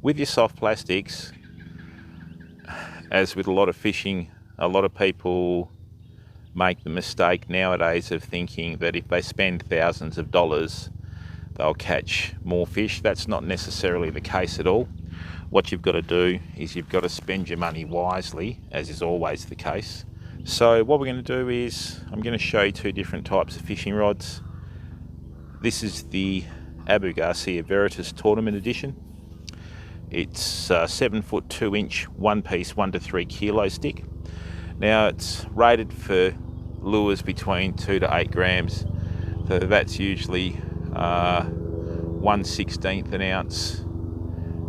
With your soft plastics, as with a lot of fishing, a lot of people make the mistake nowadays of thinking that if they spend thousands of dollars, they'll catch more fish. That's not necessarily the case at all. What you've got to do is you've got to spend your money wisely, as is always the case. So what we're going to do is I'm going to show you two different types of fishing rods. This is the Abu Garcia Veritas Tournament Edition. It's a 7-foot 2-inch one-piece 1 to 3 kilo stick. Now it's rated for lures between 2 to 8 grams, so that's usually 1/16 an ounce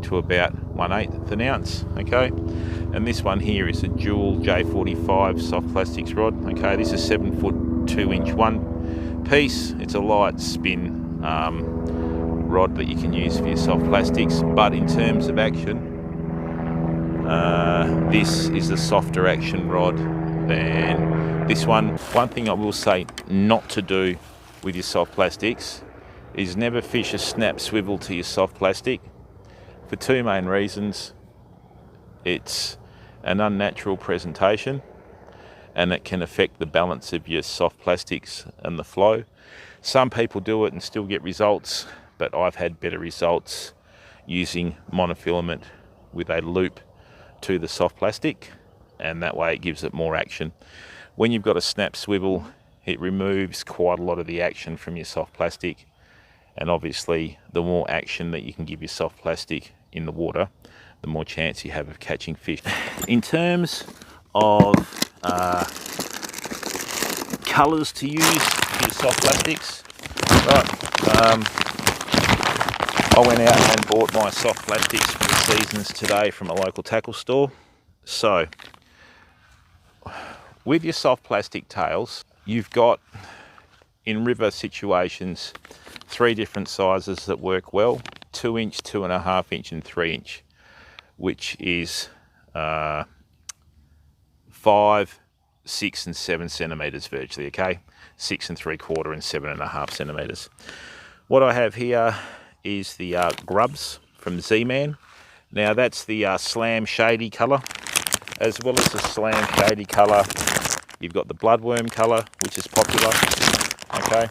to about 1/8 an ounce. Okay, and this one here is a dual J45 soft plastics rod. Okay, this is 7-foot 2-inch one piece. It's a light spin rod that you can use for your soft plastics, but in terms of action, this is a softer action rod than this one. One thing I will say not to do with your soft plastics is never fish a snap swivel to your soft plastic, for two main reasons. It's an unnatural presentation and it can affect the balance of your soft plastics and the flow. Some people do it and still get results, but I've had better results using monofilament with a loop to the soft plastic, and that way it gives it more action. When you've got a snap swivel, it removes quite a lot of the action from your soft plastic, and obviously the more action that you can give your soft plastic in the water, the more chance you have of catching fish. In terms of colours to use for your soft plastics, right, I went out and bought my soft plastics for the seasons today from a local tackle store. So with your soft plastic tails, you've got, in river situations, 3 different sizes that work well: 2-inch, 2.5-inch and 3-inch, which is 5, 6 and 7 centimeters virtually. Okay, 6 3/4 and 7.5 centimeters. What I have here is the Grubs from Z-Man. Now that's the Slam Shady colour. As well as the Slam Shady colour, you've got the Bloodworm colour, which is popular. Okay,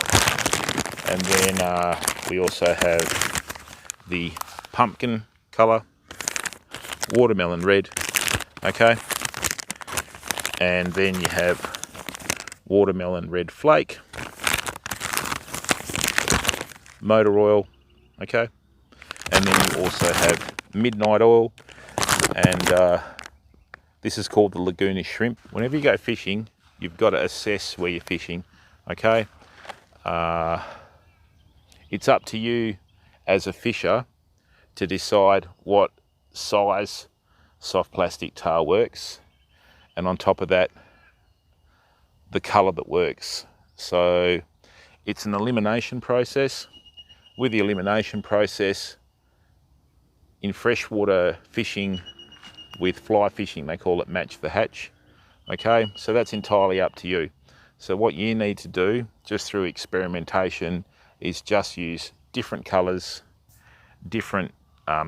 and then we also have the Pumpkin colour, Watermelon Red. Okay, and then you have Watermelon Red Flake, Motor Oil. Okay, and then you also have Midnight Oil, and this is called the Laguna Shrimp. Whenever you go fishing, you've got to assess where you're fishing. Okay, it's up to you as a fisher to decide what size soft plastic tail works, and on top of that, the colour that works. So it's an elimination process. With the elimination process, in freshwater fishing with fly fishing, they call it match the hatch. Okay, so that's entirely up to you. So what you need to do, just through experimentation, is just use different colours, different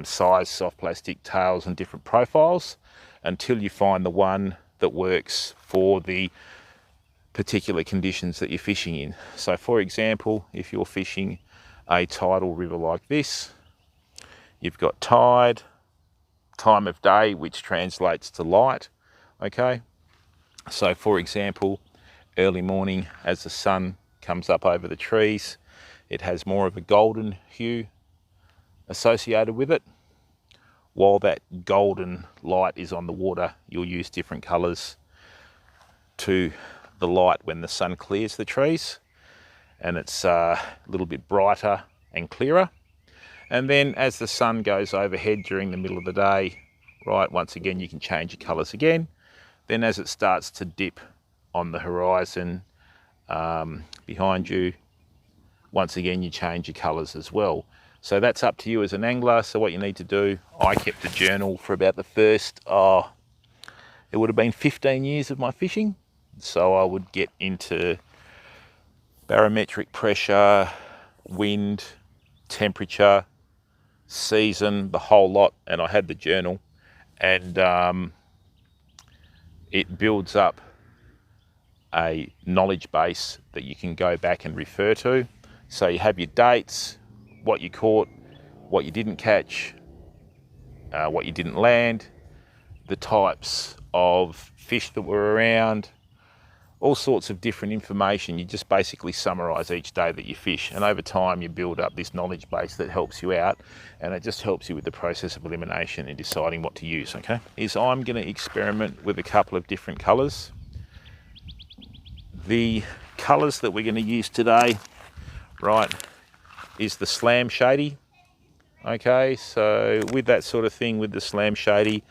size soft plastic tails and different profiles until you find the one that works for the particular conditions that you're fishing in. So for example, if you're fishing a tidal river like this, you've got tide, time of day, which translates to light. Okay, so for example, early morning as the sun comes up over the trees, it has more of a golden hue associated with it. While that golden light is on the water, you'll use different colours to the light when the sun clears the trees, and it's a little bit brighter and clearer. And then as the sun goes overhead during the middle of the day, right, once again you can change your colours again. Then as it starts to dip on the horizon behind you, once again you change your colours as well. So that's up to you as an angler. So what you need to do, I kept a journal for about the first, it would have been 15 years of my fishing. So I would get into barometric pressure, wind, temperature, season, the whole lot, and I had the journal, and it builds up a knowledge base that you can go back and refer to. So you have your dates, what you caught, what you didn't catch, what you didn't land, the types of fish that were around, all sorts of different information. You just basically summarize each day that you fish, and over time you build up this knowledge base that helps you out, and it just helps you with the process of elimination and deciding what to use. Okay, I'm going to experiment with a couple of different colors. The colors that we're going to use today, right, is the Slam Shady. Okay, so with that sort of thing, with the Slam Shady,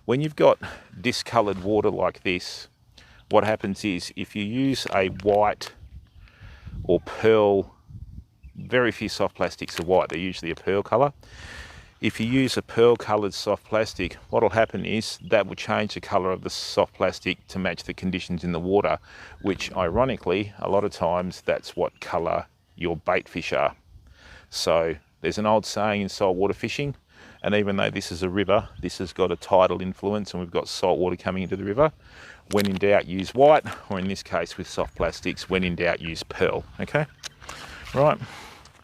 when you've got discolored water like this, what happens is if you use a white or pearl, very few soft plastics are white, they're usually a pearl color. If you use a pearl colored soft plastic, what will happen is that will change the color of the soft plastic to match the conditions in the water, which ironically, a lot of times that's what color your bait fish are. So there's an old saying in saltwater fishing, and even though this is a river, this has got a tidal influence and we've got salt water coming into the river. When in doubt, use white, or in this case with soft plastics, when in doubt, use pearl. Okay, right.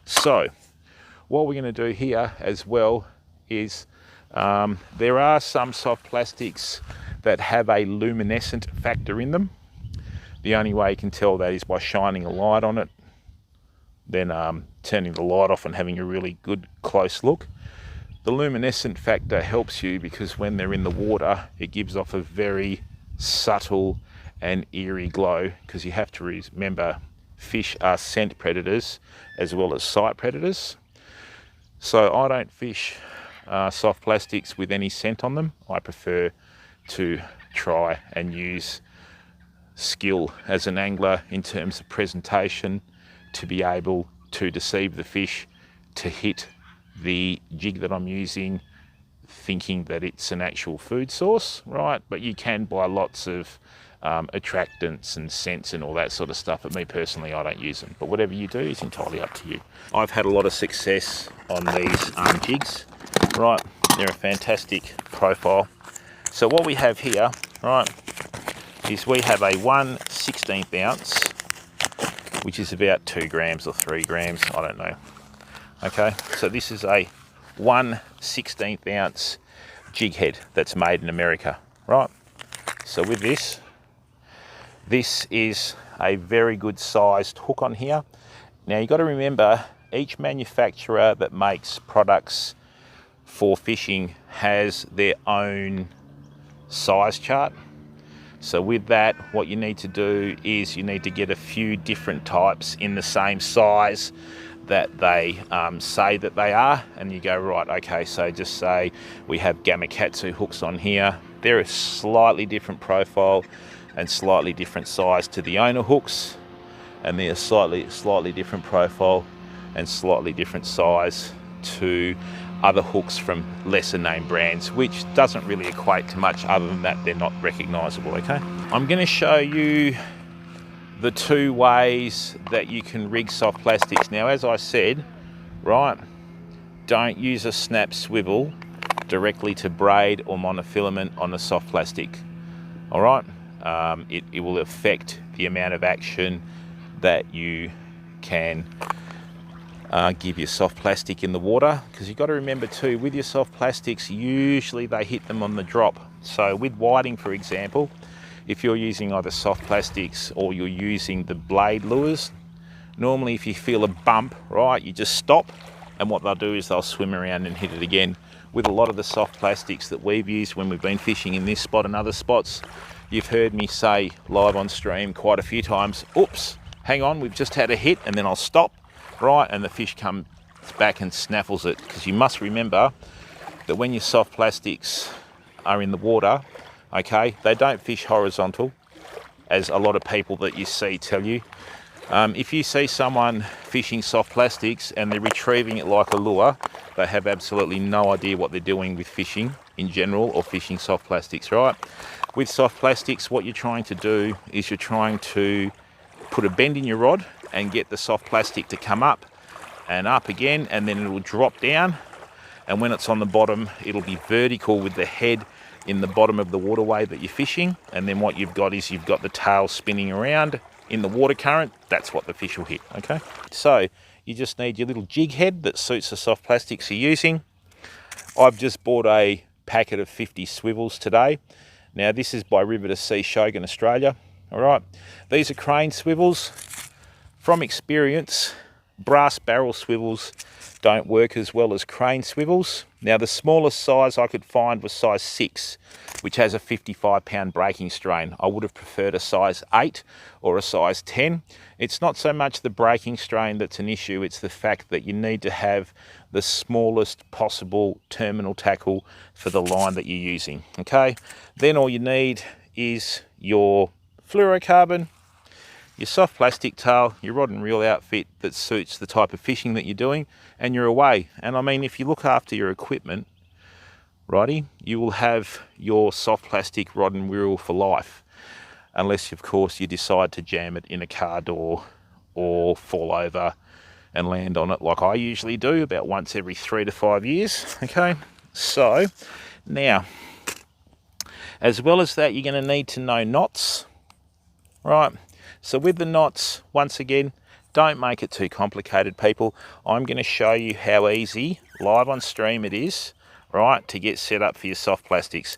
So what we're going to do here as well is there are some soft plastics that have a luminescent factor in them. The only way you can tell that is by shining a light on it, then turning the light off and having a really good close look. The luminescent factor helps you because when they're in the water, it gives off a very subtle and eerie glow, because you have to remember fish are scent predators as well as sight predators. So I don't fish soft plastics with any scent on them. I prefer to try and use skill as an angler in terms of presentation to be able to deceive the fish to hit the jig that I'm using, thinking that it's an actual food source, right? But you can buy lots of attractants and scents and all that sort of stuff. But me personally, I don't use them. But whatever you do is entirely up to you. I've had a lot of success on these jigs, right? They're a fantastic profile. So what we have here, right, is we have a 1/16 ounce, which is about 2 grams or 3 grams, I don't know. Okay, so this is a 1/16 ounce jig head that's made in America, right? So with this is a very good sized hook on here. Now you've got to remember, each manufacturer that makes products for fishing has their own size chart. So with that, what you need to do is you need to get a few different types in the same size that they say that they are, and you go, right, okay, so just say we have Gamakatsu hooks on here. They're a slightly different profile and slightly different size to the owner hooks, and they're slightly different profile and slightly different size to other hooks from lesser name brands, which doesn't really equate to much other than that they're not recognizable. Okay, I'm going to show you the 2 ways that you can rig soft plastics. Now, as I said, right, don't use a snap swivel directly to braid or monofilament on the soft plastic. All right, it will affect the amount of action that you can give your soft plastic in the water, because you've got to remember too, with your soft plastics, usually they hit them on the drop. So with whiting, for example, if you're using either soft plastics or you're using the blade lures, normally if you feel a bump, right, you just stop, and what they'll do is they'll swim around and hit it again. With a lot of the soft plastics that we've used when we've been fishing in this spot and other spots, you've heard me say live on stream quite a few times, oops, hang on, we've just had a hit, and then I'll stop, right, and the fish comes back and snaffles it. Because you must remember that when your soft plastics are in the water, okay, they don't fish horizontal, as a lot of people that you see tell you. If you see someone fishing soft plastics and they're retrieving it like a lure, they have absolutely no idea what they're doing with fishing in general or fishing soft plastics, right? With soft plastics, what you're trying to do is you're trying to put a bend in your rod and get the soft plastic to come up and up again, and then it will drop down, and when it's on the bottom, it'll be vertical with the head in the bottom of the waterway that you're fishing, and then what you've got is you've got the tail spinning around in the water current. That's what the fish will hit, okay? So you just need your little jig head that suits the soft plastics you're using. I've just bought a packet of 50 swivels today. Now this is by River to Sea Shogun, Australia. All right, these are crane swivels. From experience, brass barrel swivels don't work as well as crane swivels. Now the smallest size I could find was size 6, which has a 55-pound breaking strain. I would have preferred a size 8 or a size 10. It's not so much the breaking strain that's an issue, it's the fact that you need to have the smallest possible terminal tackle for the line that you're using, okay? Then all you need is your fluorocarbon, your soft plastic tail, your rod and reel outfit that suits the type of fishing that you're doing, and you're away. And I mean, if you look after your equipment, righty, you will have your soft plastic rod and reel for life. Unless, of course, you decide to jam it in a car door or fall over and land on it like I usually do about once every 3 to 5 years, okay? So, now, as well as that, you're going to need to know knots, right? So with the knots, once again, don't make it too complicated, people. I'm going to show you how easy, live on stream it is, right, to get set up for your soft plastics.